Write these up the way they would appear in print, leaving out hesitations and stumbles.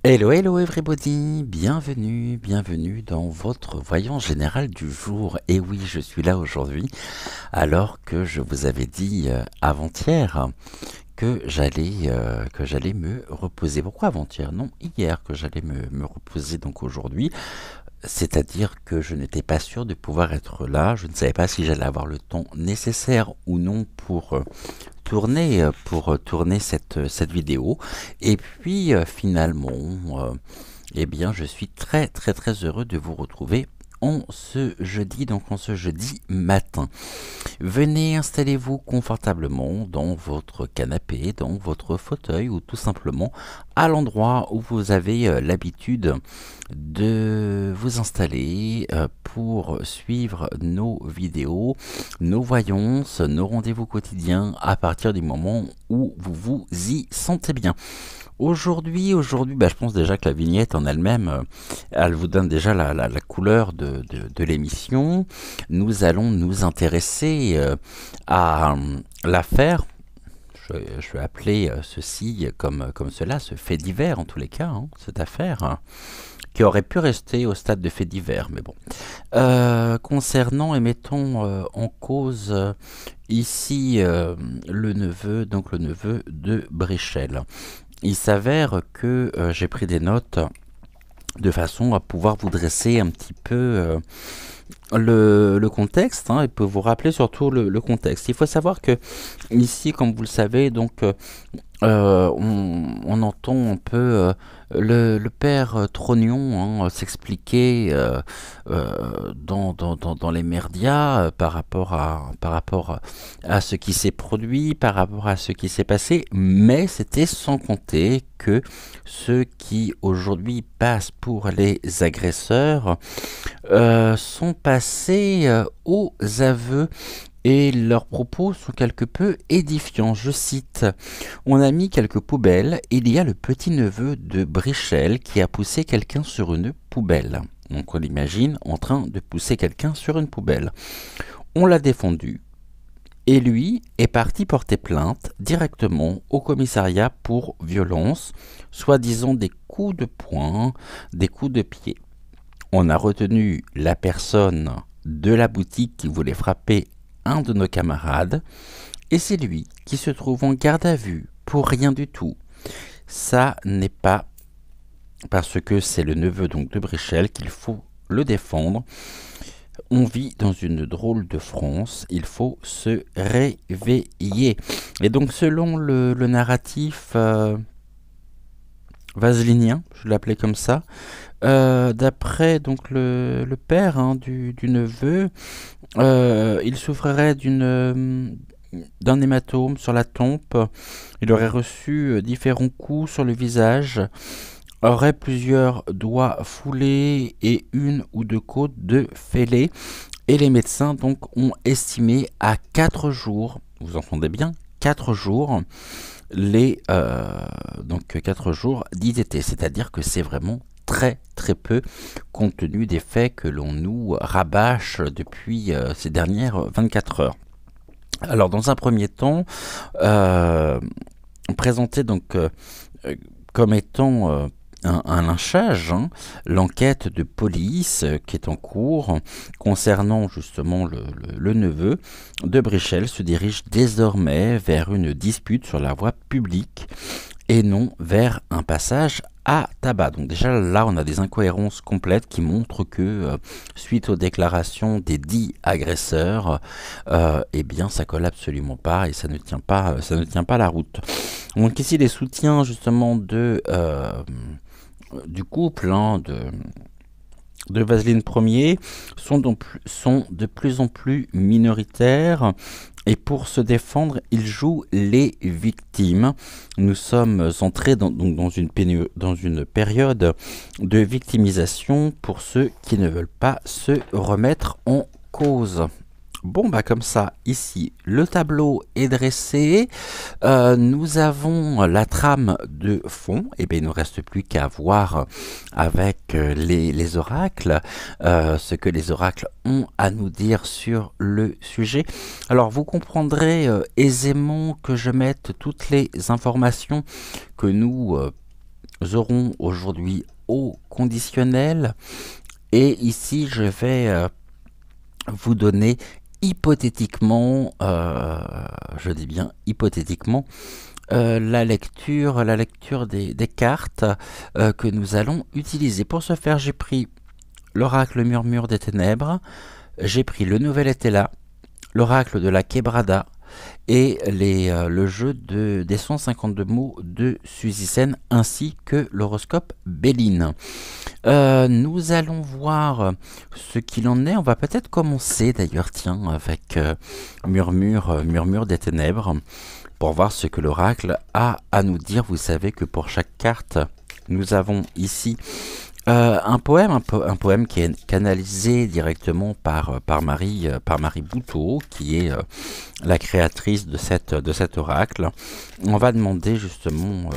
Hello, hello everybody, bienvenue dans votre voyance générale du jour. Et oui, je suis là aujourd'hui alors que je vous avais dit avant-hier que j'allais me reposer. Pourquoi avant-hier? Non, hier que j'allais me reposer, donc aujourd'hui. C'est-à-dire que je n'étais pas sûr de pouvoir être là, je ne savais pas si j'allais avoir le temps nécessaire ou non pour tourner cette vidéo. Et puis finalement, eh bien je suis très heureux de vous retrouver en ce jeudi, matin. Venez, installez-vous confortablement dans votre canapé, dans votre fauteuil ou tout simplement à l'endroit où vous avez l'habitude de vous installer pour suivre nos vidéos, nos voyances, nos rendez-vous quotidiens à partir du moment où vous vous y sentez bien. Aujourd'hui, je pense déjà que la vignette en elle-même, elle vous donne déjà la couleur de l'émission. Nous allons nous intéresser à l'affaire. Je vais appeler ceci comme cela, ce fait divers en tous les cas, hein, cette affaire, qui aurait pu rester au stade de fait divers, mais bon. Concernant et mettons en cause ici le neveu de Brichel. Il s'avère que j'ai pris des notes de façon à pouvoir vous dresser un petit peu le contexte, hein, et peut vous rappeler surtout le contexte. Il faut savoir que ici, comme vous le savez, donc on entend un peu le père Trognon s'expliquer dans les médias par rapport à ce qui s'est produit, par rapport à ce qui s'est passé, mais c'était sans compter que ceux qui aujourd'hui passent pour les agresseurs sont passés aux aveux. Et leurs propos sont quelque peu édifiants. Je cite: on a mis quelques poubelles, et il y a le petit-neveu de Brichel qui a poussé quelqu'un sur une poubelle. Donc on l'imagine en train de pousser quelqu'un sur une poubelle. On l'a défendu, et lui est parti porter plainte directement au commissariat pour violence, soi-disant des coups de poing, des coups de pied. On a retenu la personne de la boutique qui voulait frapper un de nos camarades, et c'est lui qui se trouve en garde à vue pour rien du tout. Ça n'est pas parce que c'est le neveu donc de Brichel qu'il faut le défendre. On vit dans une drôle de France, il faut se réveiller. Et donc selon le narratif vaselinien, je l'appelais comme ça, d'après donc le père du neveu, il souffrirait d'un hématome sur la tempe. Il aurait reçu différents coups sur le visage, aurait plusieurs doigts foulés et une ou deux côtes de fêlée. Et les médecins donc ont estimé à 4 jours, vous entendez bien, 4 jours, donc 4 jours d'ITT, c'est-à-dire que c'est vraiment très peu compte tenu des faits que l'on nous rabâche depuis ces dernières 24 heures. Alors dans un premier temps, présenté donc comme étant un lynchage, hein, l'enquête de police qui est en cours concernant justement le neveu de Brichel se dirige désormais vers une dispute sur la voie publique. et non vers un passage à tabac. Donc déjà là on a des incohérences complètes qui montrent que suite aux déclarations des dits agresseurs, eh bien ça colle absolument pas et ça ne tient pas la route. Donc ici les soutiens justement du couple, hein, de Vaseline Ier sont de plus en plus minoritaires et pour se défendre, ils jouent les victimes. Nous sommes entrés dans une période de victimisation pour ceux qui ne veulent pas se remettre en cause. Bon, bah comme ça, ici, le tableau est dressé. Nous avons la trame de fond. Et bien, il ne nous reste plus qu'à voir avec les oracles ce que les oracles ont à nous dire sur le sujet. Alors, vous comprendrez aisément que je mette toutes les informations que nous aurons aujourd'hui au conditionnel. Et ici, je vais vous donner hypothétiquement, je dis bien hypothétiquement, la lecture des cartes que nous allons utiliser. Pour ce faire, j'ai pris l'oracle Murmure des Ténèbres, j'ai pris le Nouvel Était là, l'oracle de la Quebrada et le jeu des 152 mots de Suzy Sen ainsi que l'horoscope Béline. Nous allons voir ce qu'il en est. On va peut-être commencer d'ailleurs, tiens, avec Murmure des Ténèbres, pour voir ce que l'oracle a à nous dire. Vous savez que pour chaque carte, nous avons ici un poème qui est canalisé directement par Marie Bouteau, qui est la créatrice de cet oracle. On va demander justement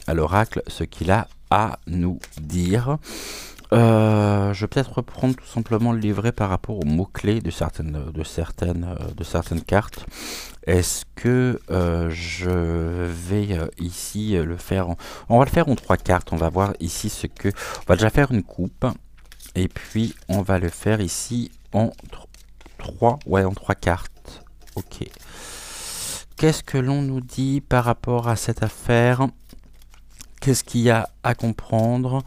à l'oracle ce qu'il a à nous dire. Je vais peut-être reprendre tout simplement le livret par rapport aux mots-clés de certaines cartes. Est-ce que je vais ici le faire on va le faire en 3 cartes. On va voir ici on va déjà faire une coupe et puis on va le faire ici en 3 cartes. Ok. Qu'est-ce que l'on nous dit par rapport à cette affaire? Qu'est-ce qu'il y a à comprendre?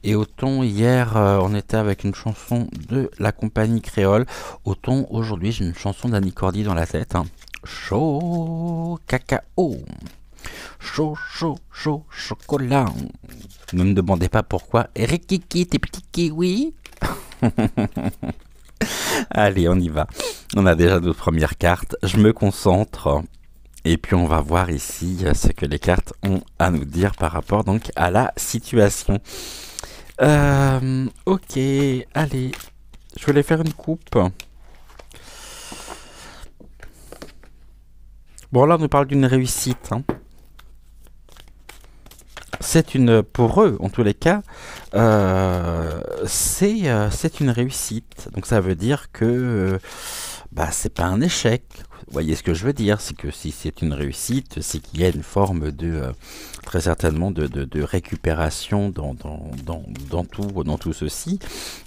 Et autant hier on était avec une chanson de la compagnie créole, autant aujourd'hui j'ai une chanson d'Annie Cordy dans la tête. Hein. Chaud cacao, chaud chocolat. Ne me demandez pas pourquoi. Rikiki tes petits kiwis. Allez, on y va. On a déjà nos premières cartes. Je me concentre. Et puis on va voir ici ce que les cartes ont à nous dire par rapport donc à la situation. Ok, allez, je vais faire une coupe. Bon, là on nous parle d'une réussite. Hein. Pour eux, en tous les cas, c'est une réussite. Donc ça veut dire que c'est pas un échec. Vous voyez ce que je veux dire, c'est que si c'est une réussite, c'est qu'il y a une forme très certainement de récupération dans tout ceci,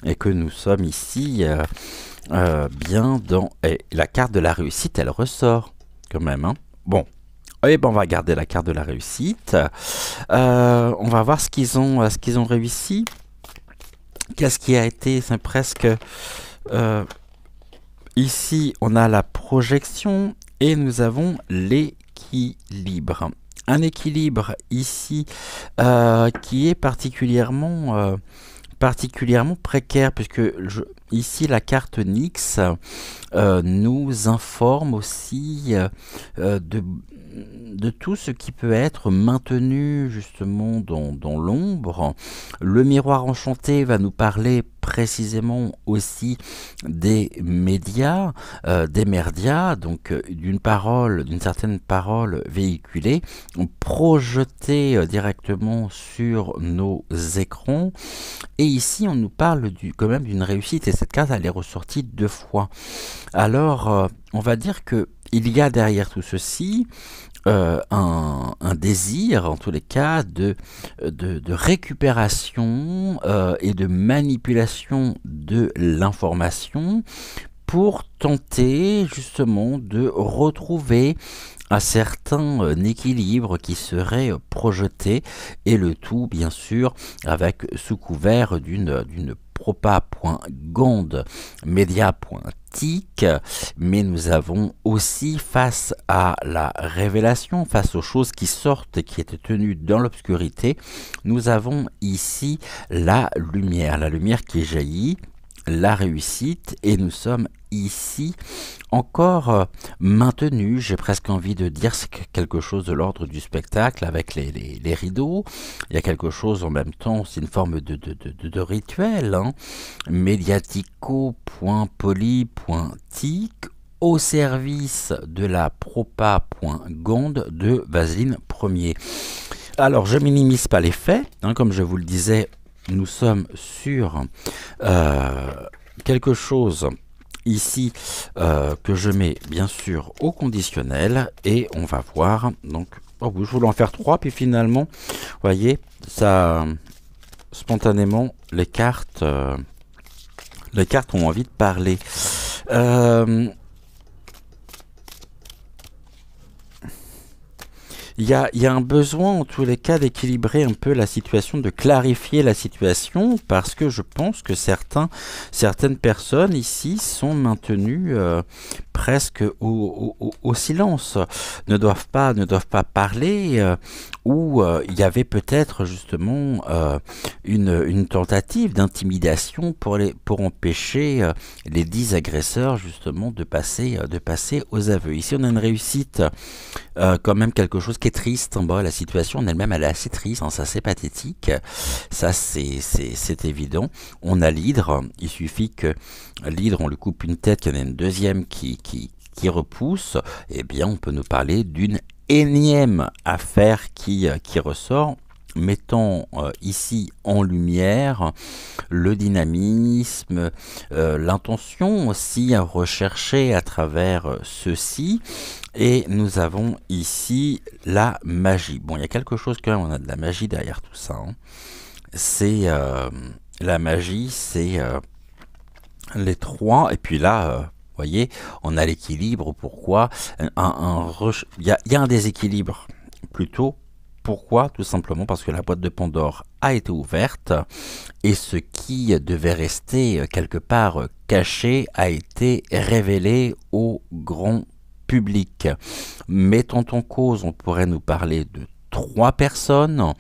et que nous sommes ici bien dans... Et la carte de la réussite, elle ressort quand même. Hein. Bon, on va garder la carte de la réussite. On va voir ce qu'ils ont réussi. Qu'est-ce qui a été, c'est presque... Ici, on a la projection et nous avons l'équilibre. Un équilibre ici qui est particulièrement précaire, puisque ici la carte Nyx nous informe aussi de tout ce qui peut être maintenu justement dans l'ombre. Le miroir enchanté va nous parler précisément aussi des médias, des merdias, donc d'une certaine parole véhiculée, projetée directement sur nos écrans. Et ici, on nous parle quand même d'une réussite, et cette carte, elle est ressortie 2 fois. Alors, on va dire que il y a derrière tout ceci un désir, en tous les cas, de récupération et de manipulation de l'information pour tenter justement de retrouver un certain équilibre qui serait projeté, et le tout bien sûr avec sous couvert d'une propa.gond media.tic, mais nous avons aussi, face à la révélation, face aux choses qui sortent et qui étaient tenues dans l'obscurité, nous avons ici la lumière qui jaillit, la réussite, et nous sommes ici encore maintenus, j'ai presque envie de dire, c'est quelque chose de l'ordre du spectacle avec les rideaux. Il y a quelque chose en même temps, c'est une forme de rituel, hein. Mediatico.poly.tic au service de la propa.gond de Vaseline Premier. Alors, je minimise pas les faits, hein, comme je vous le disais, nous sommes sur quelque chose ici que je mets bien sûr au conditionnel, et on va voir. Donc, oh oui, je voulais en faire 3, puis finalement, vous voyez, ça spontanément les cartes ont envie de parler. Il y a un besoin en tous les cas d'équilibrer un peu la situation, de clarifier la situation, parce que je pense que certaines personnes ici sont maintenues presque au silence, ne doivent pas parler, ou il y avait peut-être justement une tentative d'intimidation pour empêcher les 10 agresseurs justement de passer aux aveux. Ici on a une réussite, quand même quelque chose qui est triste. Bon, la situation en elle-même elle est assez triste, hein, ça c'est pathétique, ça c'est évident. On a l'hydre, il suffit que l'hydre on lui coupe une tête, qu'il y en a une deuxième qui repousse, eh bien on peut nous parler d'une énième affaire qui ressort, mettant ici en lumière le dynamisme, l'intention aussi recherchée à travers ceci. Et nous avons ici la magie. Bon, il y a quelque chose quand même, on a de la magie derrière tout ça, hein. C'est la magie, c'est les 3, et puis là, vous voyez, on a l'équilibre. Pourquoi il y a un déséquilibre plutôt. Pourquoi? Tout simplement parce que la boîte de Pandore a été ouverte, et ce qui devait rester quelque part caché a été révélé au grand public. Mettant en cause, on pourrait nous parler de 3 personnes.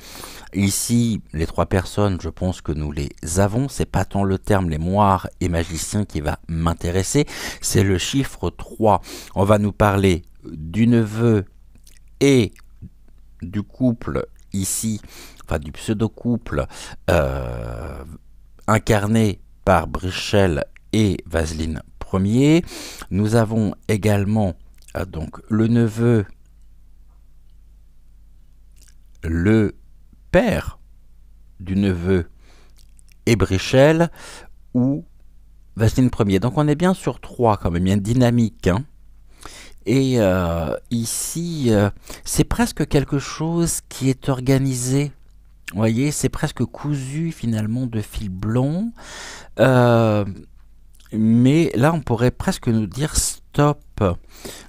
Ici, les 3 personnes, je pense que nous les avons. C'est pas tant le terme les moires et magiciens qui va m'intéresser, c'est le chiffre 3. On va nous parler du neveu et du couple ici, enfin du pseudo-couple incarné par Brichel et Vaseline Premier. Nous avons également donc le neveu, le père du neveu et Brichel, ou Vaseline Premier. Donc on est bien sur 3 quand même, bien dynamique, hein. Et ici, c'est presque quelque chose qui est organisé. Vous voyez, c'est presque cousu finalement de fil blanc. Mais là, on pourrait presque nous dire stop,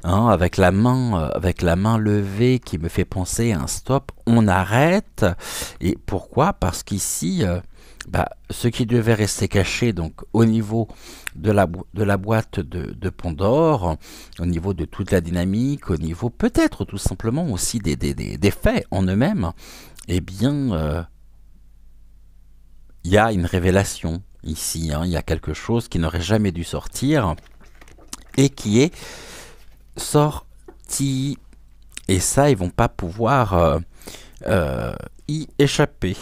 hein, avec la main levée qui me fait penser à un stop. On arrête. Et pourquoi? Parce qu'ici, ce qui devait rester caché, donc au niveau de la boîte de Pandore, au niveau de toute la dynamique, au niveau peut-être tout simplement aussi des faits en eux-mêmes, eh bien, il y a une révélation ici, hein. Il y a quelque chose qui n'aurait jamais dû sortir et qui est sorti. Et ça, ils vont pas pouvoir y échapper.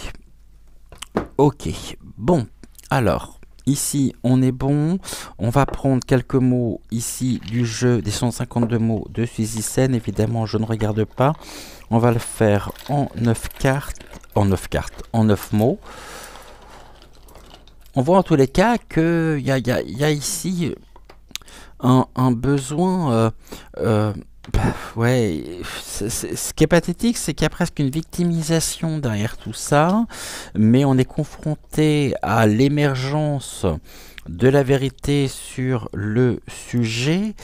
Ok, bon, alors, ici, on est bon. On va prendre quelques mots ici du jeu des 152 mots de Suzy Sen. Évidemment, je ne regarde pas. On va le faire en 9 cartes, en 9 mots. On voit en tous les cas qu'il y a ici un besoin Ouais, ce qui est pathétique, c'est qu'il y a presque une victimisation derrière tout ça, mais on est confronté à l'émergence de la vérité sur le sujet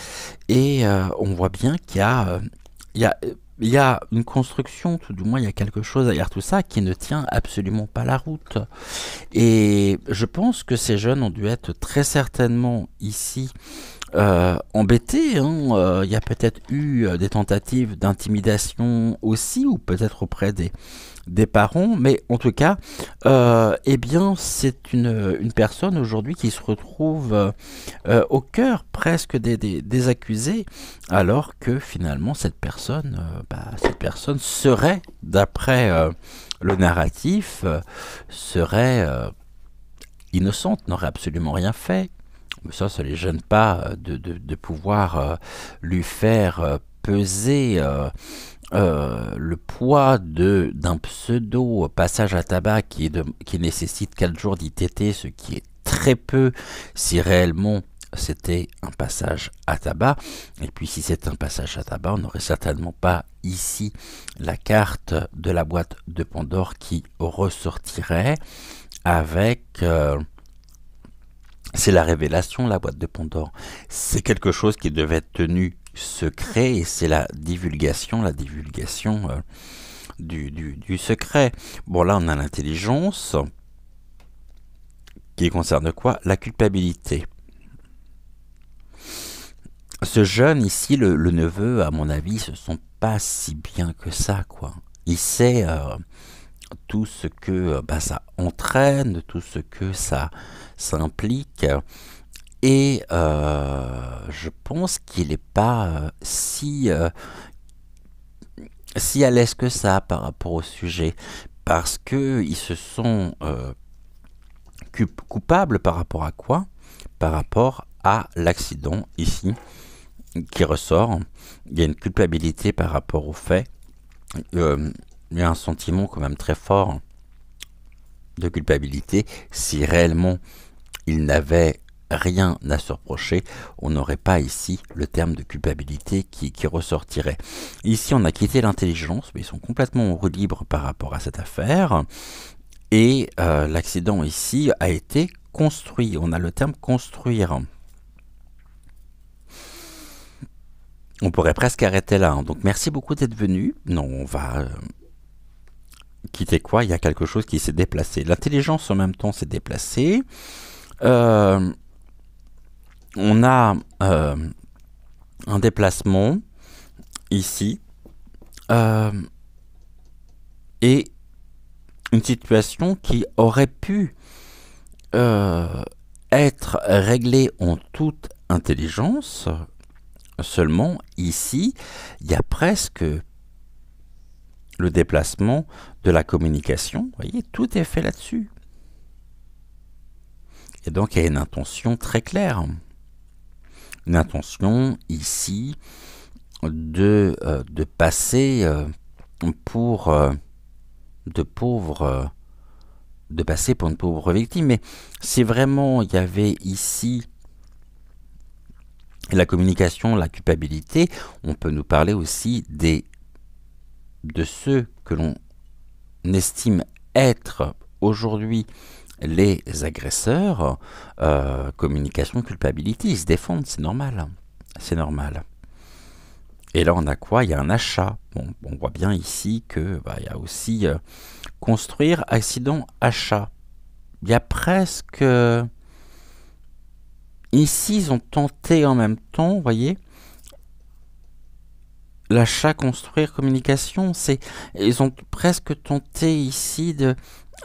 et on voit bien qu'il y a, il y a, il y a une construction, tout du moins il y a quelque chose derrière tout ça qui ne tient absolument pas la route. Et je pense que ces jeunes ont dû être très certainement ici embêtés, hein. Il y a peut-être eu des tentatives d'intimidation aussi, ou peut-être auprès des parents, mais en tout cas, eh bien, c'est une personne aujourd'hui qui se retrouve au cœur presque des accusés, alors que finalement cette personne serait, d'après le narratif, serait innocente, n'aurait absolument rien fait. Mais ça les gêne pas de pouvoir lui faire peser le poids d'un pseudo passage à tabac qui nécessite 4 jours d'ITT, ce qui est très peu si réellement c'était un passage à tabac. Et puis si c'est un passage à tabac, on n'aurait certainement pas ici la carte de la boîte de Pandore qui ressortirait avec... c'est la révélation, la boîte de Pandore. C'est quelque chose qui devait être tenu secret et c'est la divulgation du secret. Bon, là, on a l'intelligence qui concerne quoi? La culpabilité. Ce jeune ici, le neveu, à mon avis, se sent pas si bien que ça, quoi. Il sait tout ce que ça entraîne, tout ce que ça implique. Et je pense qu'il n'est pas si à l'aise que ça par rapport au sujet, parce qu'ils se sont coupables par rapport à quoi? Par rapport à l'accident ici qui ressort. Il y a une culpabilité par rapport au fait. Il y a un sentiment quand même très fort de culpabilité. Si réellement il n'avait rien à se reprocher, on n'aurait pas ici le terme de culpabilité qui ressortirait. Ici, on a quitté l'intelligence, mais ils sont complètement en roue libre par rapport à cette affaire. Et l'accident ici a été construit. On a le terme construire. On pourrait presque arrêter là, hein. Donc merci beaucoup d'être venu. Non, on va quitter quoi? Il y a quelque chose qui s'est déplacé. L'intelligence en même temps s'est déplacée. On a un déplacement ici et une situation qui aurait pu être réglée en toute intelligence. Seulement, ici, il y a presque le déplacement de la communication. Vous voyez, tout est fait là-dessus. Et donc, il y a une intention très claire. Une intention, ici, de passer pour de passer pour une pauvre victime. Mais si vraiment il y avait ici la communication, la culpabilité, on peut nous parler aussi de ceux que l'on estime être aujourd'hui les agresseurs. Communication, culpabilité, ils se défendent, c'est normal. C'est normal. Et là, on a quoi? Il y a un achat. Bon, on voit bien ici que il y a aussi construire, accident, achat. Il y a presque... Ici, ils ont tenté en même temps, vous voyez, l'achat, construire, communication. Ils ont presque tenté ici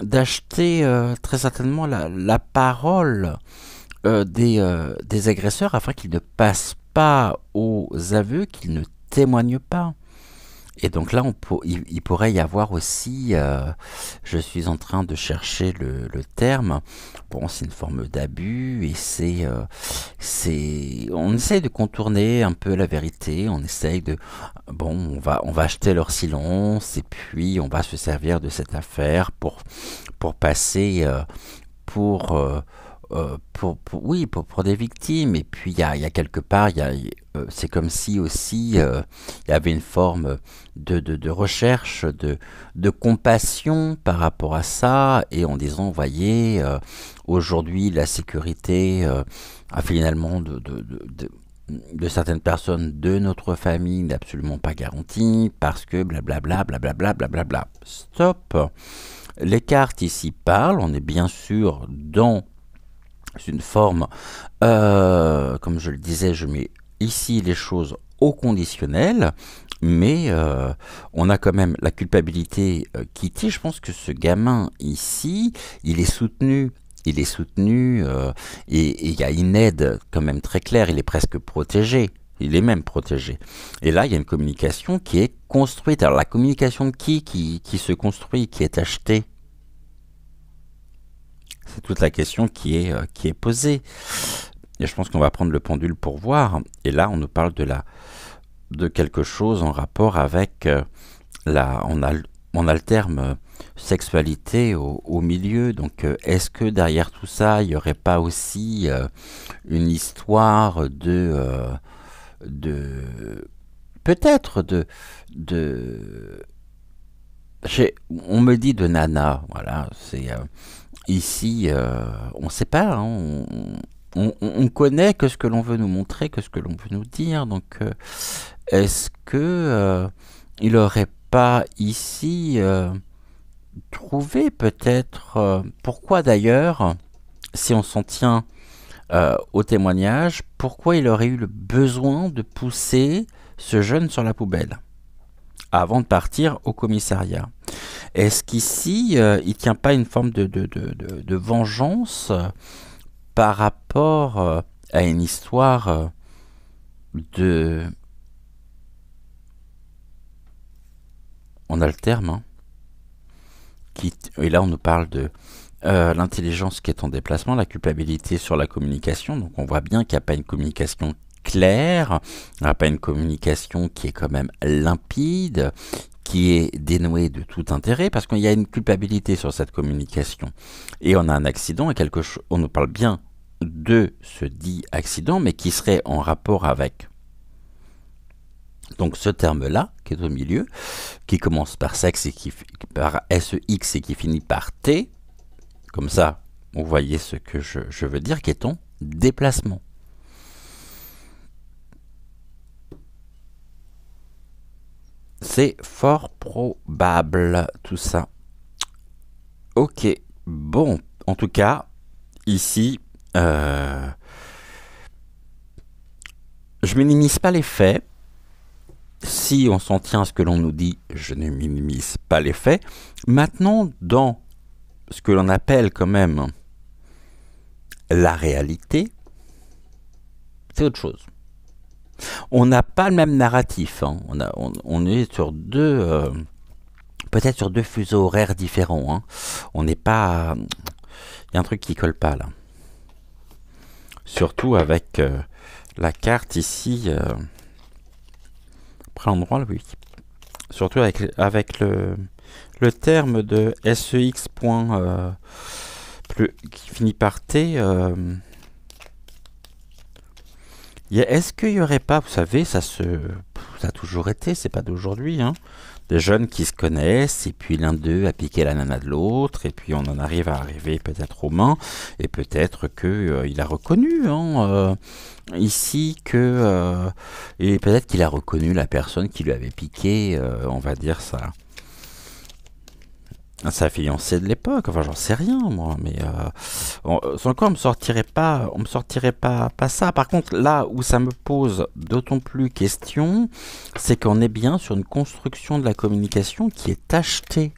d'acheter très certainement la parole des agresseurs afin qu'ils ne passent pas aux aveux, qu'ils ne témoignent pas. Et donc là, il pourrait y avoir aussi, je suis en train de chercher le terme, bon, c'est une forme d'abus et on essaye de contourner un peu la vérité, on essaye bon, on va acheter leur silence et puis on va se servir de cette affaire pour passer pour oui, pour des victimes. Et puis il y a quelque part, c'est comme si aussi il y avait une forme de recherche, de compassion par rapport à ça, et en disant, voyez, aujourd'hui la sécurité a finalement de certaines personnes de notre famille n'est absolument pas garantie parce que blablabla, blablabla, blablabla. Stop. Les cartes ici parlent, on est bien sûr dans une forme, comme je le disais, je mets ici les choses au conditionnel, mais on a quand même la culpabilité qui tire. Je pense que ce gamin ici, il est soutenu. Il est soutenu et il y a une aide quand même très claire, il est presque protégé. Il est même protégé. Et là, il y a une communication qui est construite. Alors la communication de qui se construit, qui est achetée? C'est toute la question qui est posée. Et je pense qu'on va prendre le pendule pour voir. Et là, on nous parle de quelque chose en rapport avec on a le terme sexualité au milieu. Donc, est-ce que derrière tout ça, il n'y aurait pas aussi une histoire de peut-être de on me dit de nana, voilà, c'est ici, on ne sait pas, hein, on connaît que ce que l'on veut nous montrer, que ce que l'on veut nous dire. Donc, est-ce que il n'aurait pas ici trouvé peut-être, pourquoi d'ailleurs, si on s'en tient au témoignage, pourquoi il aurait eu le besoin de pousser ce jeune sur la poubelle avant de partir au commissariat? Est-ce qu'ici, il ne tient pas une forme de vengeance par rapport à une histoire de... On a le terme, hein, et là on nous parle de l'intelligence qui est en déplacement, la culpabilité sur la communication. Donc on voit bien qu'il n'y a pas une communication claire, il n'y a pas une communication qui est quand même limpide, qui est dénouée de tout intérêt, parce qu'il y a une culpabilité sur cette communication. Et on a un accident, et on nous parle bien de ce dit accident, mais qui serait en rapport avec donc ce terme-là, qui est au milieu, qui commence par sexe et par SEX et qui finit par T, comme ça, vous voyez ce que je veux dire, qui est en déplacement. C'est fort probable, tout ça. Ok, bon, en tout cas, ici, je minimise pas les faits. Si on s'en tient à ce que l'on nous dit, je ne minimise pas les faits. Maintenant, dans ce que l'on appelle quand même la réalité, c'est autre chose. On n'a pas le même narratif. Hein. On est sur peut-être sur deux fuseaux horaires différents. Hein. On n'est pas... Il y a un truc qui colle pas là. Surtout avec la carte ici... après l'endroit, oui. Surtout avec le terme de SEX point, qui finit par T. Est-ce qu'il n'y aurait pas, vous savez, ça a toujours été, c'est pas d'aujourd'hui, hein, des jeunes qui se connaissent, et puis l'un d'eux a piqué la nana de l'autre, et puis on en arrive à arriver peut-être aux mains, et peut-être qu'il a reconnu, hein, ici que... et peut-être qu'il a reconnu la personne qui lui avait piqué, on va dire ça. Sa fiancée de l'époque, enfin j'en sais rien moi, mais encore on me sortirait pas ça. Par contre là où ça me pose d'autant plus question, c'est qu'on est bien sur une construction de la communication qui est achetée.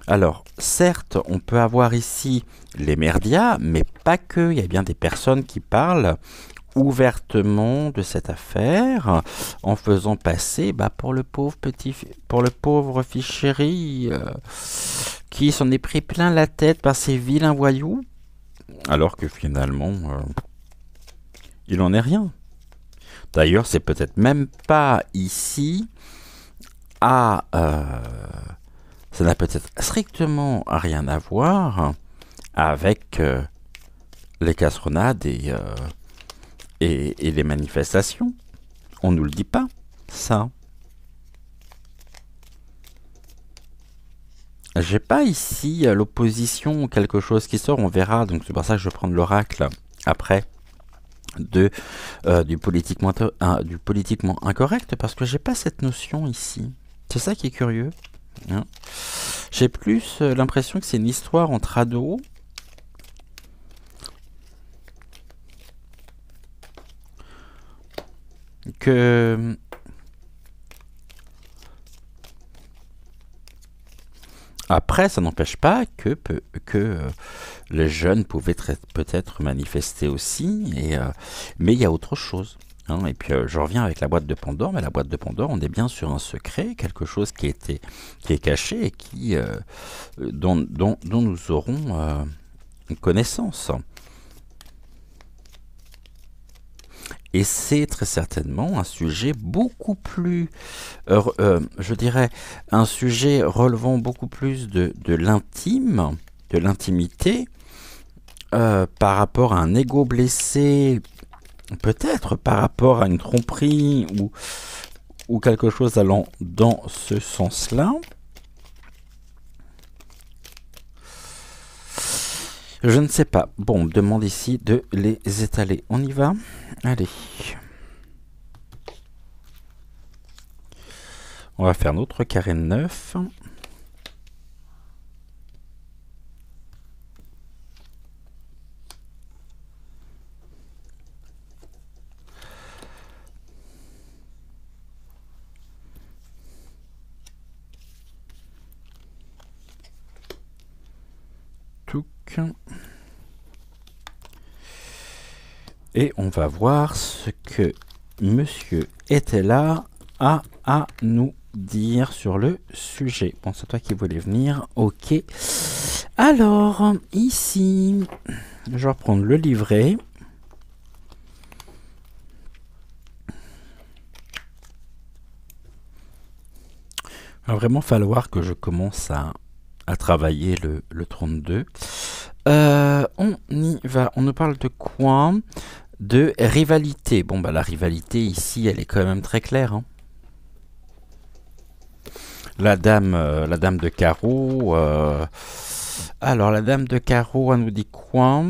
Alors certes on peut avoir ici les merdias, mais pas que, il y a bien des personnes qui parlent ouvertement de cette affaire en faisant passer pour le pauvre fils chéri qui s'en est pris plein la tête par ces vilains voyous, alors que finalement il en est rien. D'ailleurs c'est peut-être même pas ici ça n'a peut-être strictement rien à voir avec les cassonades et les manifestations. On nous le dit pas, ça. J'ai pas ici l'opposition ou quelque chose qui sort, on verra. Donc c'est pour ça que je vais prendre l'oracle après du politiquement incorrect, parce que j'ai pas cette notion ici. C'est ça qui est curieux. Hein. J'ai plus l'impression que c'est une histoire entre ados. Que après, ça n'empêche pas que les jeunes pouvaient peut-être manifester aussi, mais il y a autre chose. Hein. Et puis je reviens avec la boîte de Pandore, mais la boîte de Pandore, on est bien sur un secret, quelque chose qui est caché et dont nous aurons connaissance. Et c'est très certainement un sujet beaucoup plus, je dirais, un sujet relevant beaucoup plus de l'intime, de l'intimité, par rapport à un ego blessé, peut-être par rapport à une tromperie ou quelque chose allant dans ce sens-là. Je ne sais pas. Bon, on me demande ici de les étaler. On y va? Allez. On va faire notre carré 9. Touc. Et on va voir ce que Monsieur était là a à nous dire sur le sujet. Bon, c'est toi qui voulais venir. Ok. Alors, ici, je vais reprendre le livret. Il va vraiment falloir que je commence à travailler le 32. On y va. On nous parle de quoi? De rivalité. Bon, bah la rivalité ici, elle est quand même très claire. Hein. La dame de carreau. Alors, la dame de carreau, elle nous dit quoi?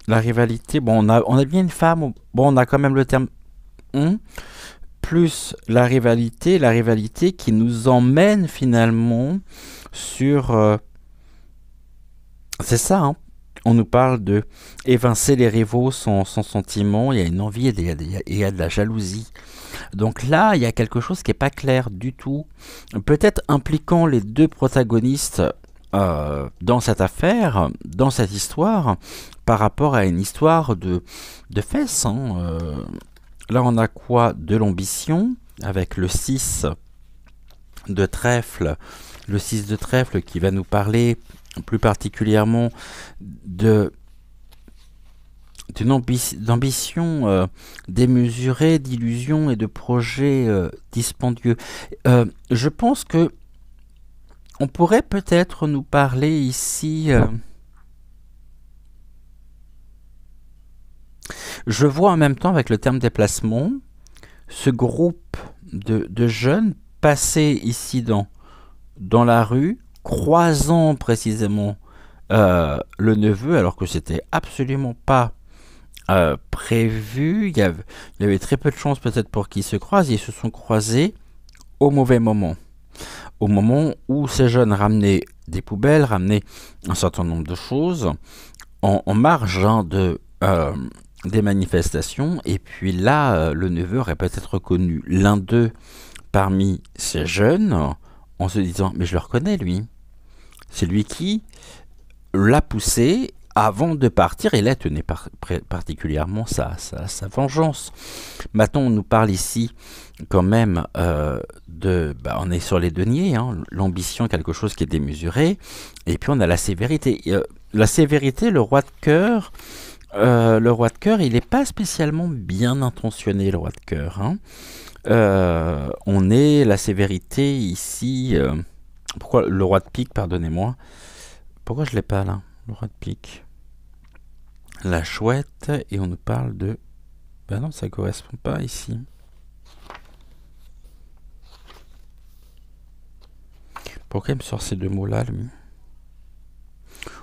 La rivalité. Bon, on a bien une femme. Bon, on a quand même le terme plus la rivalité qui nous emmène finalement sur... c'est ça, hein. On nous parle de évincer les rivaux sans sentiment, il y a une envie et il y a de la jalousie. Donc là, il y a quelque chose qui n'est pas clair du tout. Peut-être impliquant les deux protagonistes dans cette affaire, dans cette histoire, par rapport à une histoire de fesses. Hein. Là, on a quoi? De l'ambition, avec le 6 de trèfle. Le 6 de trèfle qui va nous parler plus particulièrement d'ambition démesurée, d'illusions et de projets dispendieux. Je pense que on pourrait peut-être nous parler ici... je vois en même temps avec le terme déplacement ce groupe de jeunes passer ici dans la rue, croisant précisément le neveu, alors que c'était absolument pas prévu. Il y avait très peu de chances peut-être pour qu'ils se croisent. Ils se sont croisés au mauvais moment. Au moment où ces jeunes ramenaient des poubelles, ramenaient un certain nombre de choses en marge hein, des manifestations. Et puis là, le neveu aurait peut-être reconnu l'un d'eux parmi ces jeunes en se disant « mais je le reconnais lui ». C'est lui qui l'a poussé avant de partir et là tenait particulièrement sa vengeance. Maintenant, on nous parle ici quand même on est sur les deniers, hein, l'ambition, quelque chose qui est démesuré, et puis on a la sévérité. La sévérité, le roi de cœur, il n'est pas spécialement bien intentionné, le roi de cœur. Hein. On est la sévérité ici... pourquoi le roi de pique, pardonnez-moi. Pourquoi je l'ai pas là, le roi de pique? La chouette, et on nous parle de... Ben non, ça correspond pas ici. Pourquoi il me sort ces deux mots-là, lui?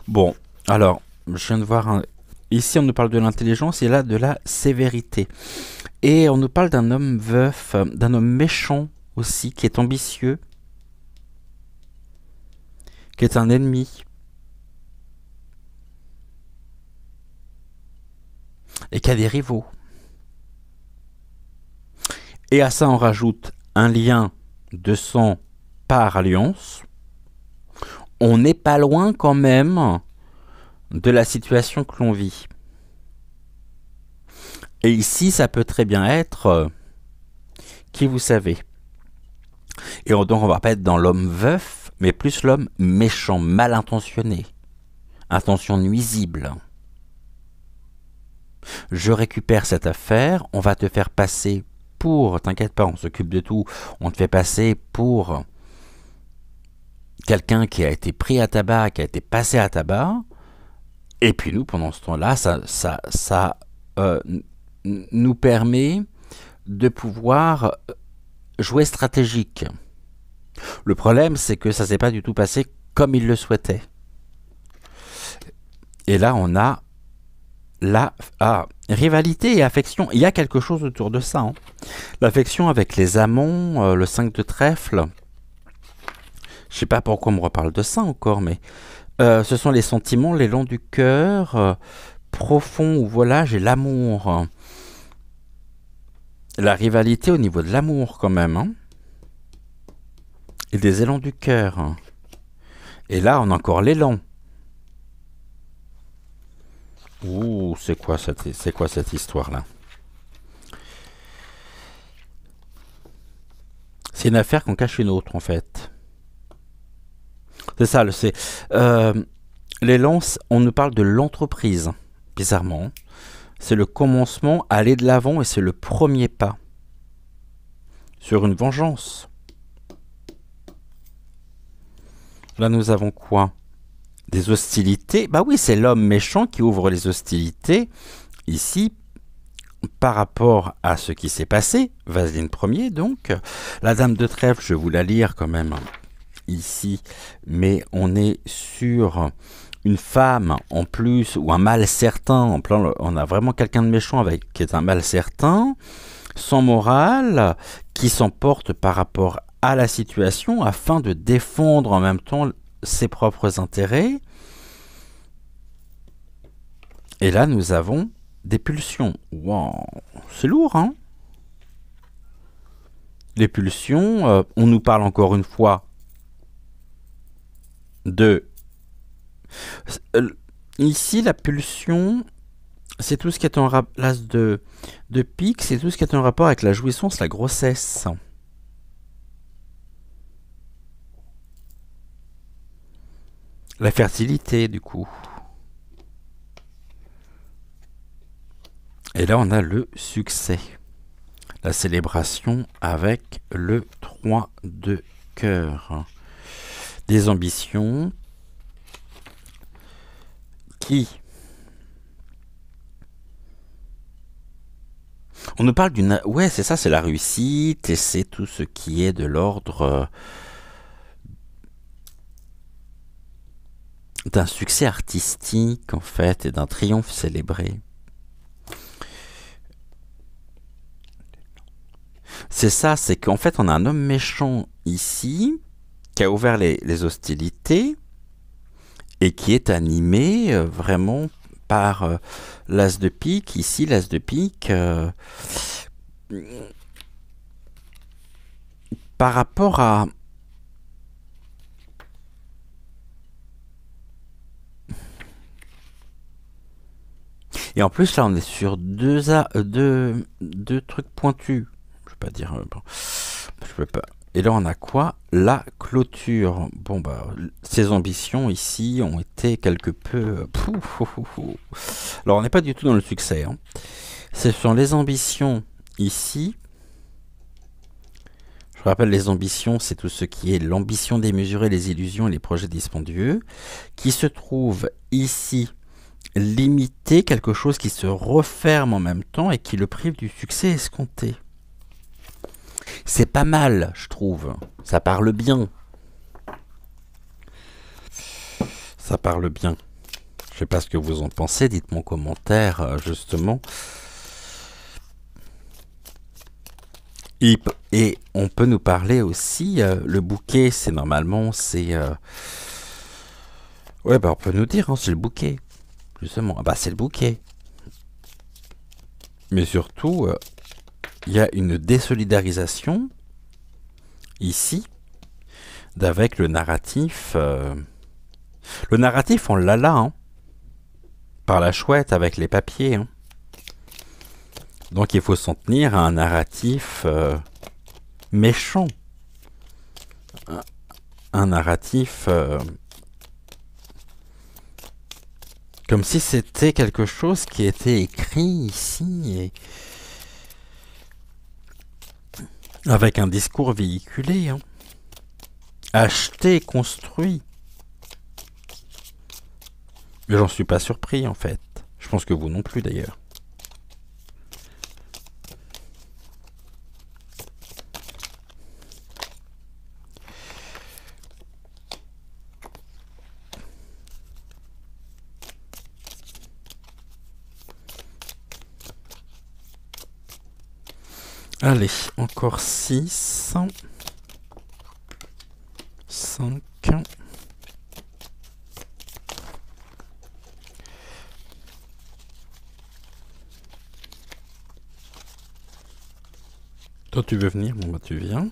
Bon, alors, je viens de voir un... Ici, on nous parle de l'intelligence et là, de la sévérité. Et on nous parle d'un homme veuf, d'un homme méchant aussi, qui est ambitieux, qui est un ennemi. Et qui a des rivaux. Et à ça, on rajoute un lien de sang par alliance. On n'est pas loin quand même de la situation que l'on vit. Et ici, ça peut très bien être qui vous savez. Et donc, on va pas être dans l'homme veuf, mais plus l'homme méchant, mal intentionné. Intention nuisible. Je récupère cette affaire, on va te faire passer pour... T'inquiète pas, on s'occupe de tout. On te fait passer pour quelqu'un qui a été pris à tabac, qui a été passé à tabac. Et puis nous, pendant ce temps-là, ça nous permet de pouvoir jouer stratégique. Le problème, c'est que ça ne s'est pas du tout passé comme il le souhaitait. Et là, on a la rivalité et affection. Il y a quelque chose autour de ça. Hein. L'affection avec les amants, le 5 de trèfle. Je ne sais pas pourquoi on me reparle de ça encore, mais ce sont les sentiments, l'élan du cœur, profond, où voilà, j'ai l'amour. La rivalité au niveau de l'amour quand même. Hein. Et des élans du cœur. Et là, on a encore l'élan. Ouh, c'est quoi cette histoire-là? C'est une affaire qu'on cache une autre, en fait. C'est ça, l'élan, on nous parle de l'entreprise, bizarrement. C'est le commencement, aller de l'avant, et c'est le premier pas sur une vengeance. Là, nous avons quoi? Des hostilités. Bah oui, c'est l'homme méchant qui ouvre les hostilités, ici, par rapport à ce qui s'est passé. Vaseline Ier, donc. La dame de trèfle, je vais vous la lire quand même, ici. Mais on est sur une femme, en plus, ou un mal certain. On a vraiment quelqu'un de méchant qui est un mal certain, sans morale, qui s'emporte par rapport à la situation afin de défendre en même temps ses propres intérêts. Et là, nous avons des pulsions. Wow, c'est lourd, hein? Les pulsions, on nous parle encore une fois de... Ici, la pulsion, c'est tout ce qui est en rapport... L'as de pique, c'est tout ce qui est en rapport avec la jouissance, la grossesse. La fertilité, du coup. Et là, on a le succès. La célébration avec le 3 de cœur. Des ambitions qui... On nous parle d'une... Ouais, c'est ça, c'est la réussite et c'est tout ce qui est de l'ordre... d'un succès artistique, en fait, et d'un triomphe célébré. C'est ça, c'est qu'en fait, on a un homme méchant ici, qui a ouvert les hostilités, et qui est animé vraiment par l'as de pique. Ici, l'as de pique, par rapport à... Et en plus, là, on est sur deux trucs pointus. Je ne vais pas dire... bon, je peux pas. Et là, on a quoi? La clôture. Bon, bah, ces ambitions ici ont été quelque peu... Alors, on n'est pas du tout dans le succès. Hein. Ce sont les ambitions ici. Je rappelle, les ambitions, c'est tout ce qui est l'ambition démesurée, les illusions et les projets dispendieux, qui se trouvent ici limiter quelque chose qui se referme en même temps et qui le prive du succès escompté. C'est pas mal, je trouve. Ça parle bien. Ça parle bien. Je sais pas ce que vous en pensez, dites-moi en commentaire, justement. Et on peut nous parler aussi, le bouquet, c'est normalement, c'est... Ouais, bah on peut nous dire, hein, c'est le bouquet. Justement, ah bah c'est le bouquet. Mais surtout, il y a une désolidarisation, ici, d'avec le narratif. Le narratif, on l'a là, hein, par la chouette, avec les papiers. Hein. Donc il faut s'en tenir à un narratif méchant. Un narratif... comme si c'était quelque chose qui était écrit ici et avec un discours véhiculé, hein. Acheté, construit. Mais j'en suis pas surpris en fait. Je pense que vous non plus d'ailleurs. Allez, encore 6. 5. Toi, tu veux venir? Bon, bah, tu viens.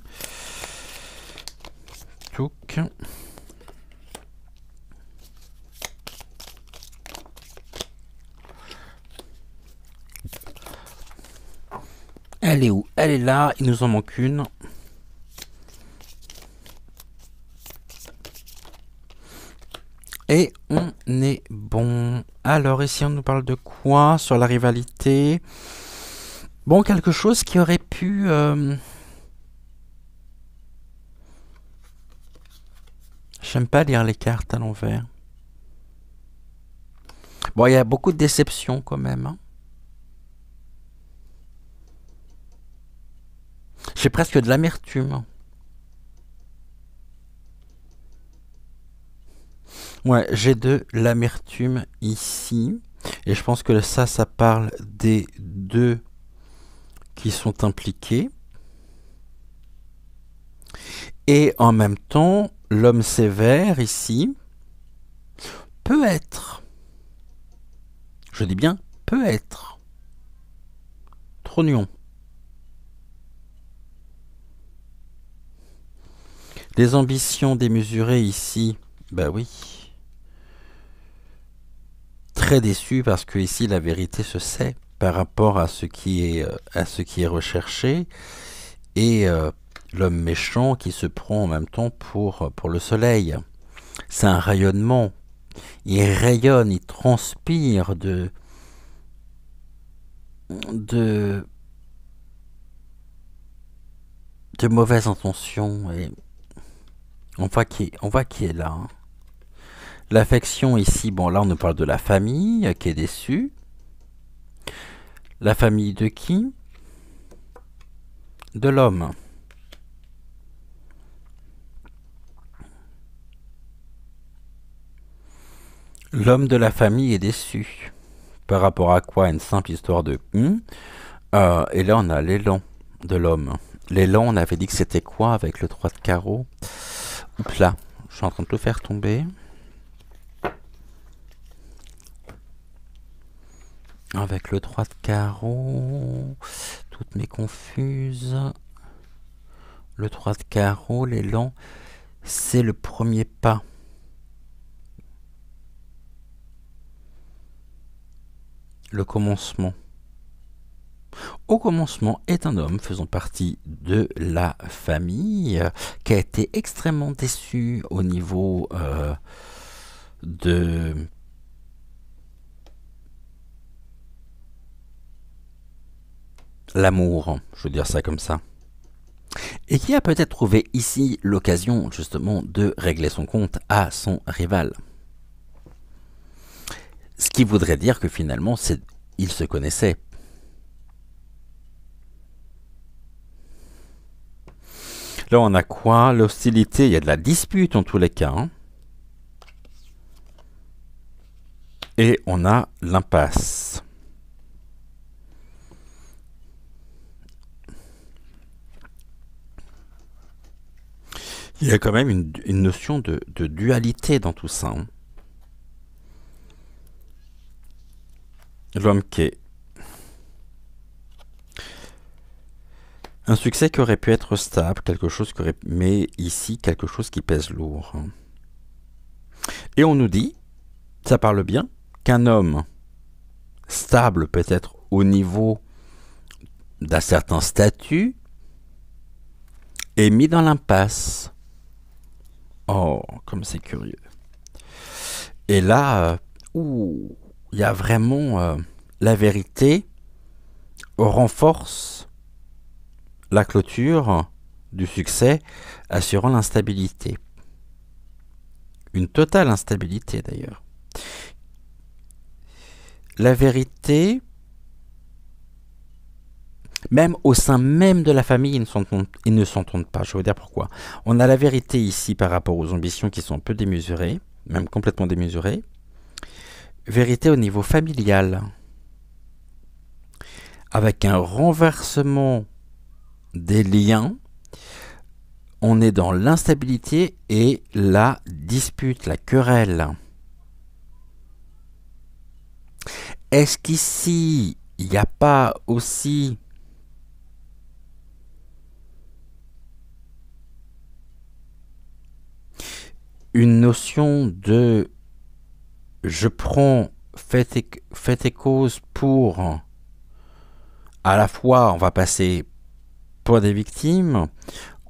Touk. Elle est où? Elle est là. Il nous en manque une. Et on est bon. Alors, ici, on nous parle de quoi? Sur la rivalité. Bon, quelque chose qui aurait pu... J'aime pas lire les cartes à l'envers. Bon, il y a beaucoup de déceptions quand même. Hein. J'ai presque de l'amertume. Ouais, j'ai de l'amertume ici. Et je pense que ça parle des deux qui sont impliqués. Et en même temps, l'homme sévère ici peut être, je dis bien peut être, trognon. Les ambitions démesurées ici, bah oui. Très déçu parce que ici la vérité se sait par rapport à ce qui est recherché et l'homme méchant qui se prend en même temps pour le soleil. C'est un rayonnement. Il rayonne, il transpire de mauvaises intentions et on voit qui est là. Hein. L'affection ici, bon là on nous parle de la famille qui est déçue. La famille de qui? De l'homme. L'homme de la famille est déçu. Par rapport à quoi? Une simple histoire de... et là on a l'élan de l'homme. L'élan, on avait dit que c'était quoi avec le 3 de carreau? Oups là, je suis en train de tout faire tomber. Avec le 3 de carreau, toutes mes confuses. Le 3 de carreau, l'élan, c'est le premier pas. Le commencement. Au commencement est un homme faisant partie de la famille qui a été extrêmement déçu au niveau de l'amour, je veux dire ça comme ça. Et qui a peut-être trouvé ici l'occasion justement de régler son compte à son rival. Ce qui voudrait dire que finalement, ils se connaissaient. Là, on a quoi? L'hostilité, il y a de la dispute en tous les cas. Hein. Et on a l'impasse. Il y a quand même une notion de dualité dans tout ça. Hein. L'homme qui est un succès qui aurait pu être stable, quelque chose qui aurait, mais ici quelque chose qui pèse lourd. Hein. Et on nous dit, ça parle bien, qu'un homme stable peut-être au niveau d'un certain statut est mis dans l'impasse. Oh, comme c'est curieux. Et là, il y a vraiment la vérité renforce la clôture du succès, assurant l'instabilité. Une totale instabilité d'ailleurs. La vérité, même au sein même de la famille, ils ne s'entendent pas. Je veux dire pourquoi. On a la vérité ici par rapport aux ambitions qui sont un peu démesurées, même complètement démesurées. Vérité au niveau familial, avec un renversement des liens, on est dans l'instabilité et la dispute, la querelle. Est-ce qu'ici, il n'y a pas aussi une notion de je prends fait et cause pour à la fois on va passer pour des victimes,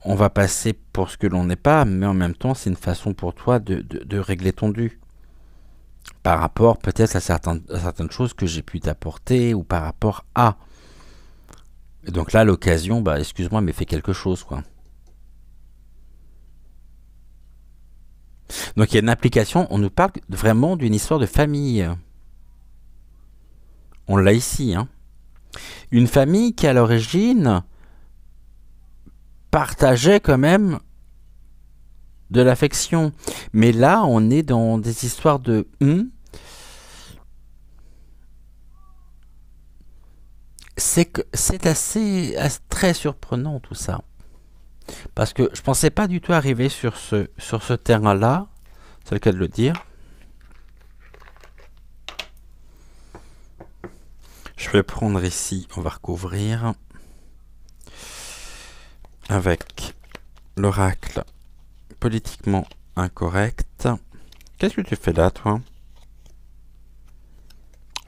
on va passer pour ce que l'on n'est pas, mais en même temps c'est une façon pour toi de régler ton dû par rapport peut-être à certaines choses que j'ai pu t'apporter ou par rapport à. Et donc là l'occasion, bah excuse-moi mais fais quelque chose quoi. Donc il y a une application, on nous parle vraiment d'une histoire de famille. On l'a ici. Hein. Une famille qui à l'origine partageait quand même de l'affection. Mais là, on est dans des histoires de... c'est assez très surprenant tout ça. Parce que je pensais pas du tout arriver sur ce terrain-là, c'est le cas de le dire. Je vais prendre ici, on va recouvrir avec l'oracle politiquement incorrect. Qu'est-ce que tu fais là, toi?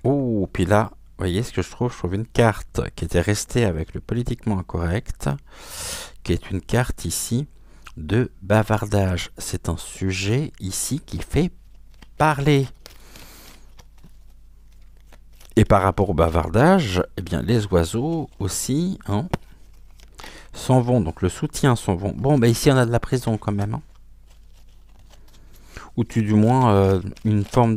Oh, puis là, vous voyez ce que je trouve? Je trouve une carte qui était restée avec le politiquement incorrect, qui est une carte ici de bavardage. C'est un sujet ici qui fait parler. Et par rapport au bavardage, eh bien, les oiseaux aussi hein, s'en vont. Donc le soutien s'en vont. Bon, ben ici on a de la prison quand même. Hein. Ou du moins une forme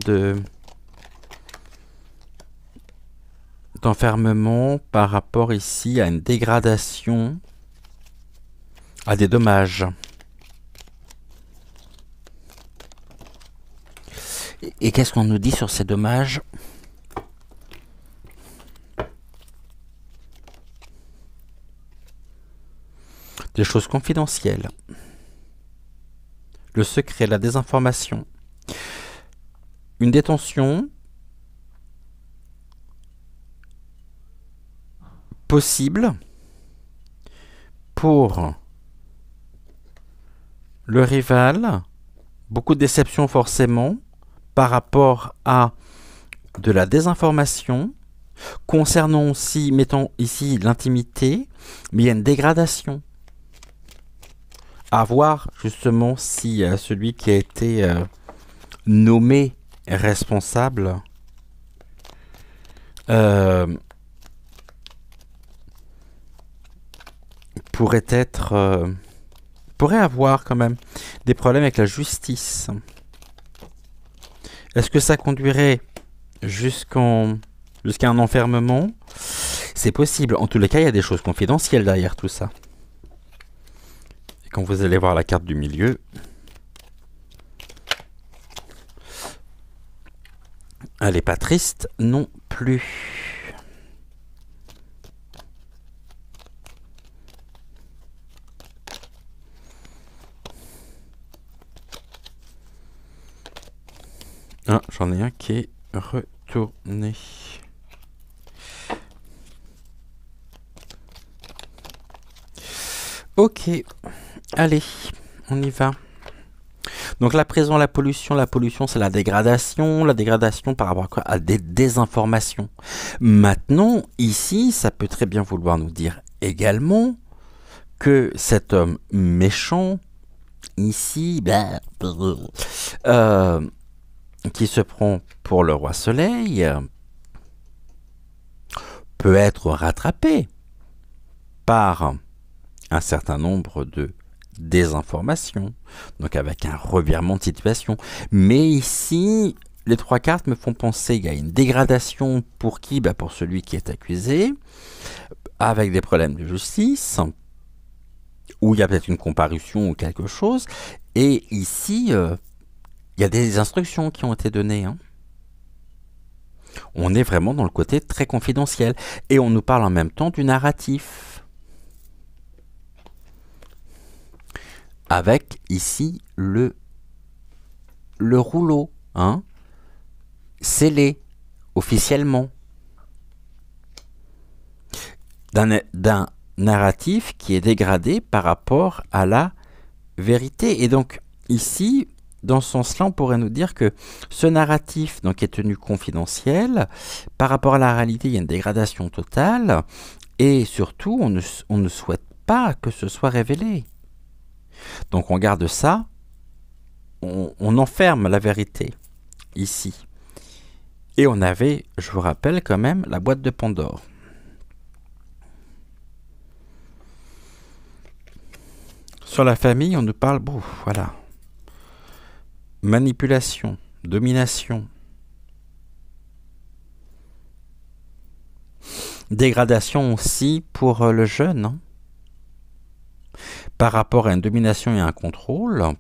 d'enfermement par rapport ici à une dégradation, à des dommages. Et qu'est-ce qu'on nous dit sur ces dommages ? Des choses confidentielles. Le secret, la désinformation. Une détention possible pour le rival. Beaucoup de déception forcément par rapport à de la désinformation. Concernant aussi, mettons ici l'intimité, mais il y a une dégradation. À voir justement si celui qui a été nommé responsable pourrait être pourrait avoir quand même des problèmes avec la justice. Est-ce que ça conduirait jusqu'à un enfermement. C'est possible. En tous les cas, il y a des choses confidentielles derrière tout ça. Et quand vous allez voir la carte du milieu, elle n'est pas triste non plus. Ah, j'en ai un qui est retourné. Ok, allez, on y va. Donc la prison, la pollution c'est la dégradation par rapport à quoi? À des désinformations. Maintenant, ici, ça peut très bien vouloir nous dire également que cet homme méchant, ici, qui se prend pour le roi soleil, peut être rattrapé par un certain nombre de désinformations, donc avec un revirement de situation. Mais ici, les trois cartes me font penser qu'il y a une dégradation pour qui? Pour celui qui est accusé, avec des problèmes de justice, où il y a peut-être une comparution ou quelque chose. Et ici, il y a des instructions qui ont été données. On est vraiment dans le côté très confidentiel. Et on nous parle en même temps du narratif. Avec ici le rouleau, scellé officiellement, d'un narratif qui est dégradé par rapport à la vérité. Et donc ici, dans ce sens-là, on pourrait nous dire que ce narratif donc, est tenu confidentiel. Par rapport à la réalité, il y a une dégradation totale. Et surtout, on ne souhaite pas que ce soit révélé. Donc on garde ça, on enferme la vérité ici. Et on avait, je vous rappelle quand même, la boîte de Pandore. Sur la famille, on nous parle, voilà. Manipulation, domination, dégradation aussi pour le jeune, par rapport à une domination et un contrôle,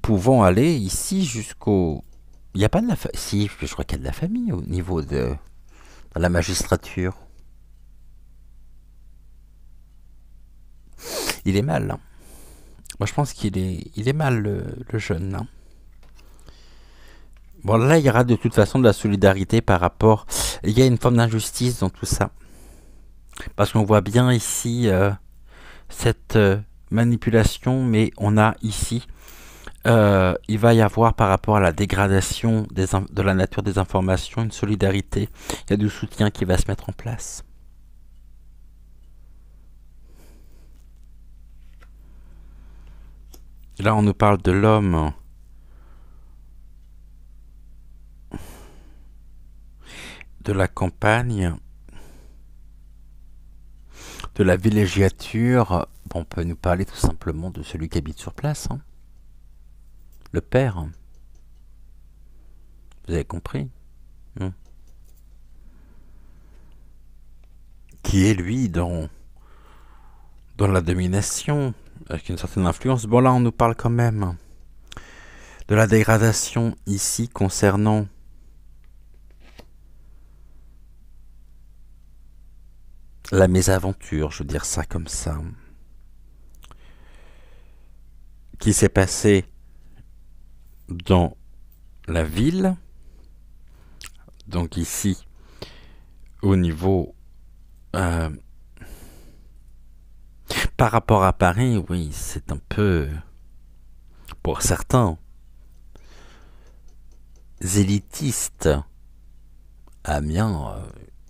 pouvant aller ici jusqu'au... Il n'y a pas de la famille. Si, je crois qu'il y a de la famille au niveau de la magistrature. Il est mal. Moi, je pense qu'il est mal, le jeune. Bon, là, il y aura de toute façon de la solidarité par rapport... Il y a une forme d'injustice dans tout ça. Parce qu'on voit bien ici cette manipulation, mais on a ici... il va y avoir par rapport à la dégradation de la nature des informations une solidarité. Il y a du soutien qui va se mettre en place. Là, on nous parle de l'homme de la campagne, de la villégiature. Bon, on peut nous parler tout simplement de celui qui habite sur place, le père. Vous avez compris, qui est lui dans la domination, avec une certaine influence. Bon, là, on nous parle quand même de la dégradation ici concernant la mésaventure, je veux dire ça comme ça, qui s'est passé dans la ville, donc ici, au niveau... par rapport à Paris, oui, c'est un peu, pour certains, élitiste. Amiens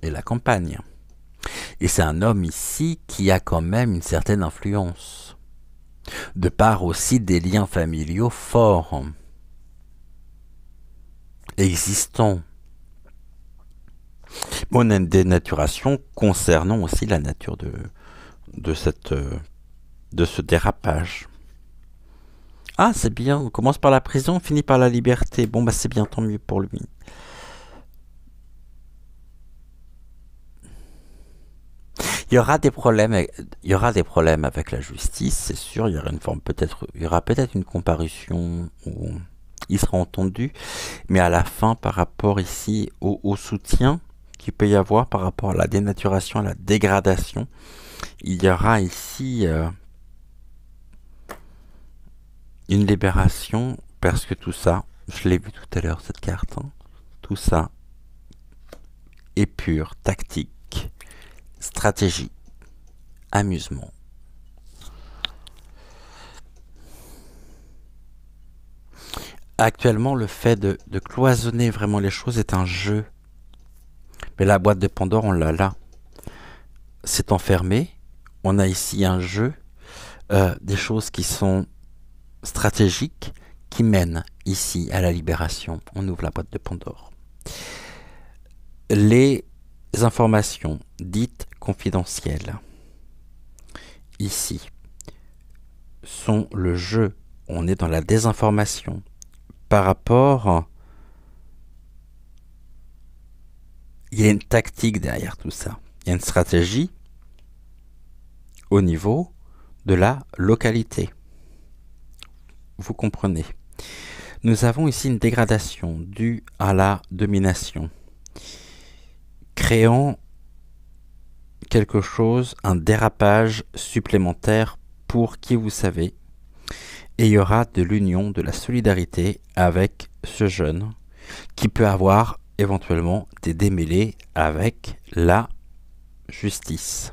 et la campagne. Et c'est un homme ici qui a quand même une certaine influence, de part aussi des liens familiaux forts, existants. On a une dénaturation concernant aussi la nature de ce dérapage. Ah, c'est bien. On commence par la prison, on finit par la liberté. Bon, bah c'est bien, tant mieux pour lui. Il y aura des problèmes, il y aura des problèmes avec la justice, c'est sûr. Il y aura une forme peut-être, il y aura peut-être une comparution où il sera entendu, mais à la fin, par rapport ici au soutien qu'il peut y avoir par rapport à la dénaturation, à la dégradation, il y aura ici une libération parce que tout ça, je l'ai vu tout à l'heure cette carte, hein, tout ça est pure tactique, stratégie, amusement. Actuellement, le fait de cloisonner vraiment les choses est un jeu. Mais la boîte de Pandore, on l'a là. C'est enfermé. On a ici un jeu, des choses qui sont stratégiques, qui mènent ici à la libération. On ouvre la boîte de Pandore. Les informations dites confidentielles, ici, sont le jeu. On est dans la désinformation par rapport... Il y a une tactique derrière tout ça. Il y a une stratégie au niveau de la localité. Vous comprenez. Nous avons ici une dégradation due à la domination, créant quelque chose, un dérapage supplémentaire pour qui vous savez. Et il y aura de l'union, de la solidarité avec ce jeune qui peut avoir éventuellement des démêlés avec la justice.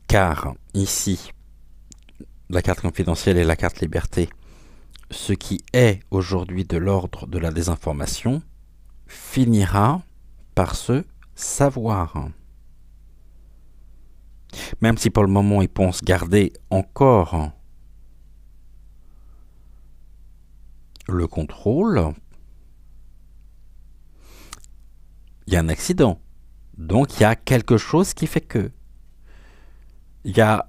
Car ici, la carte confidentielle et la carte liberté, ce qui est aujourd'hui de l'ordre de la désinformation, finira par se savoir. Même si pour le moment ils pensent garder encore le contrôle, il y a un accident. Donc il y a quelque chose qui fait que il y a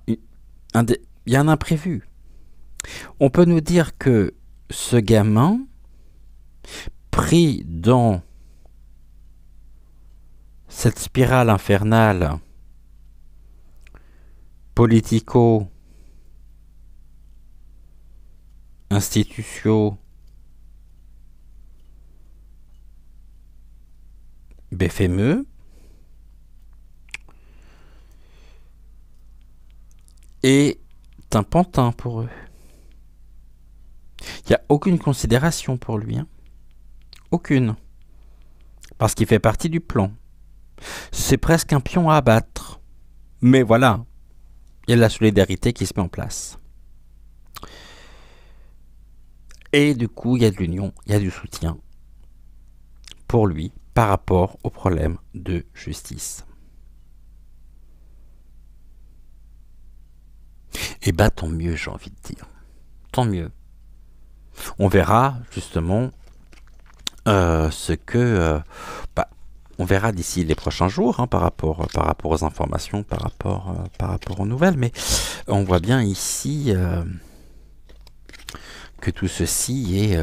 un imprévu. On peut nous dire que ce gamin, pris dans cette spirale infernale politico, institutio, BFME, est un pantin pour eux. Il n'y a aucune considération pour lui. Hein. Aucune. Parce qu'il fait partie du plan. C'est presque un pion à abattre. Mais voilà, il y a de la solidarité qui se met en place. Et du coup, il y a de l'union, il y a du soutien pour lui par rapport au problème de justice. Et bah tant mieux, j'ai envie de dire. Tant mieux. On verra justement ce que... on verra d'ici les prochains jours hein, par rapport aux informations, par rapport aux nouvelles. Mais on voit bien ici que tout ceci est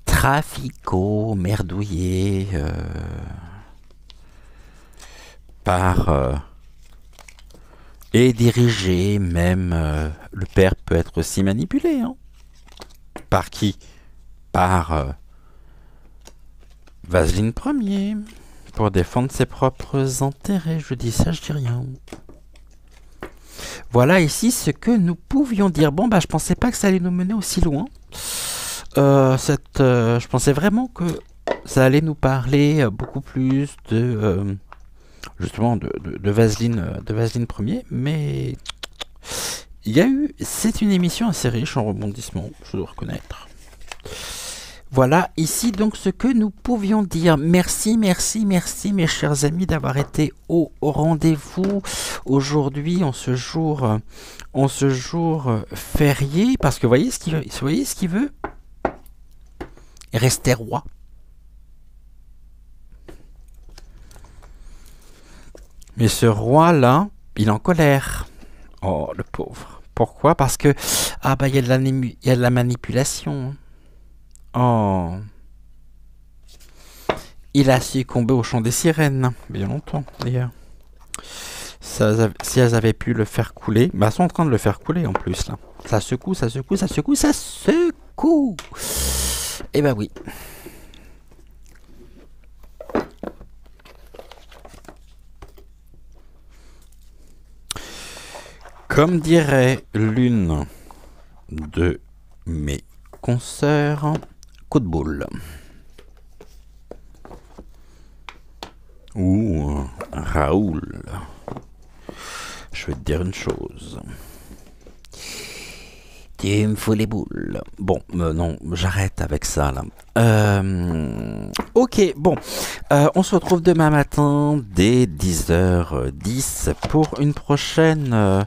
trafico-merdouillé par... et dirigé, même le père peut être aussi manipulé. Hein. Par qui? Par Vaseline Ier, pour défendre ses propres intérêts. Je dis ça, je dis rien. Voilà ici ce que nous pouvions dire. Bon, bah je pensais pas que ça allait nous mener aussi loin. Je pensais vraiment que ça allait nous parler beaucoup plus de... justement de Vaseline Ier, mais il y a eu, c'est une émission assez riche en rebondissements, je dois reconnaître. Voilà ici donc ce que nous pouvions dire. Merci mes chers amis d'avoir été au rendez-vous aujourd'hui en ce jour férié, parce que vous voyez ce qu'il veut rester roi. Mais ce roi-là, il est en colère. Oh, le pauvre. Pourquoi? Parce que, ah bah, il y a de la manipulation. Oh. Il a succombé au chant des sirènes. Bien longtemps, d'ailleurs. Si elles avaient pu le faire couler, bah, elles sont en train de le faire couler en plus, là. Ça secoue, ça secoue, ça secoue, ça secoue. Eh ben oui. Comme dirait l'une de mes consoeurs, coup de boule. Ou Raoul. Je vais te dire une chose. Tu me fous les boules. Bon, non, j'arrête avec ça là. Ok, bon. On se retrouve demain matin dès 10h10 pour une prochaine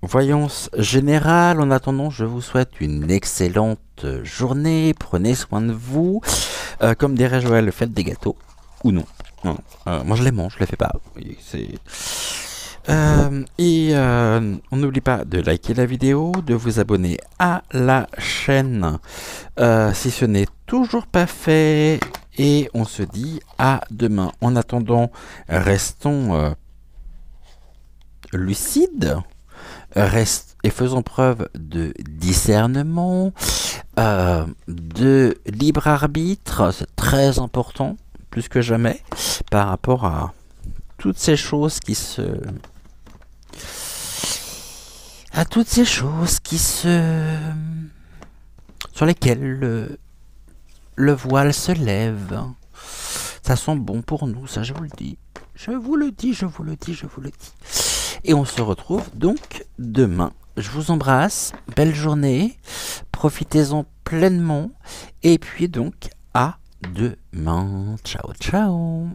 voyance générale. En attendant, je vous souhaite une excellente journée. Prenez soin de vous. Comme dirait Joël, faites des gâteaux. Ou non. Non. Moi je les mange, je les fais pas. Oui, c'est... on n'oublie pas de liker la vidéo, de vous abonner à la chaîne si ce n'est toujours pas fait. Et on se dit à demain. En attendant, restons lucides. Et faisons preuve de discernement, de libre arbitre, c'est très important, plus que jamais, par rapport à toutes ces choses qui se... sur lesquelles le voile se lève. Ça sent bon pour nous, ça je vous le dis. Je vous le dis, je vous le dis, je vous le dis. Et on se retrouve donc demain. Je vous embrasse, belle journée, profitez-en pleinement, et puis donc à demain. Ciao, ciao.